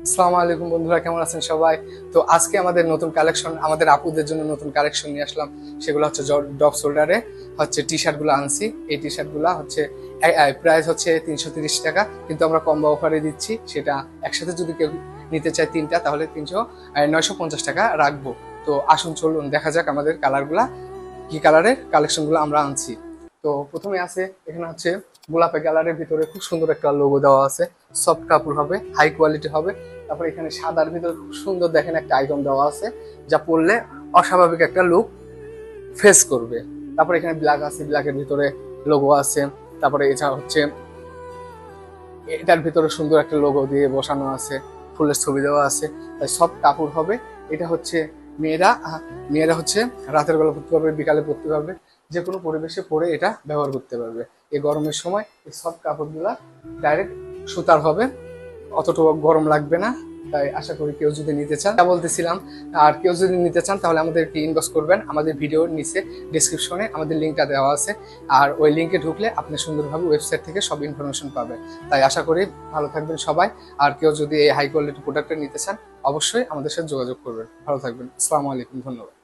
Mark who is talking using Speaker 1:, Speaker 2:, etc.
Speaker 1: আসসালামু আলাইকুম বন্ধুরা, কেমন আছেন সবাই? তো আজকে আমাদের নতুন কালেকশন, আমাদের আপুদের জন্য নতুন কালেকশন নিয়ে আসলাম। সেগুলো হচ্ছে ডপ শোল্ডারে হচ্ছে টি শার্ট গুলো আনছি। এই টি শার্ট গুলা হচ্ছে প্রাইস হচ্ছে 330 টাকা, কিন্তু আমরা কম্বো অফারে দিচ্ছি। সেটা একসাথে যদি কেউ নিতে চায় তিনটা, তাহলে 950 টাকা রাখবো। তো আসুন চলুন দেখা যাক আমাদের কালারগুলা, কি কালারের কালেকশন গুলো আমরা আনছি। তো প্রথমে আছে এখানে হচ্ছে গোলাপি কালারের ভিতরে খুব সুন্দর একটা লোগো দেওয়া আছে। সফট কাপড় হবে, হাই কোয়ালিটি হবে। তারপর এখানে সাদার ভিতরে খুব সুন্দর দেখেন একটা আইকন দেওয়া আছে, যা পরলে অস্বাভাবিক একটা লুক ফেস করবে। তারপর এখানে ব্ল্যাক আছে, ব্ল্যাকের ভিতরে লোগো আছে। তারপরে এটা হচ্ছে এটার ভিতরে সুন্দর একটা লোগো দিয়ে বসানো আছে, ফুলের ছবি দেওয়া আছে। তাই সফট কাপড় হবে। এটা হচ্ছে মেয়েরা মেয়েরা হচ্ছে রাতের বেলা পরতে পারবে, বিকালে পরতে পারবে, যে কোনো পরিবেশে পরে এটা ব্যবহার করতে পারবে। এই গরমের সময় এই সফট কাপড়গুলা ডাইরেক্ট সুতার হবে, অতটুকু গরম লাগবে না। তাই আশা করি কেউ যদি নিতে চান, তা বলতেছিলাম। আর কেউ যদি নিতে চান তাহলে আমাদেরকে ইনবক্স করবেন। আমাদের ভিডিওর নিচে ডিসক্রিপশনে আমাদের লিঙ্কটা দেওয়া আছে। আর ওই লিঙ্কে ঢুকলে আপনি সুন্দরভাবে ওয়েবসাইট থেকে সব ইনফরমেশন পাবেন। তাই আশা করি ভালো থাকবেন সবাই। আর কেউ যদি এই হাই কোয়ালিটি প্রোডাক্টটা নিতে চান, অবশ্যই আমাদের সাথে যোগাযোগ করবেন। ভালো থাকবেন। আসসালামু আলাইকুম, ধন্যবাদ।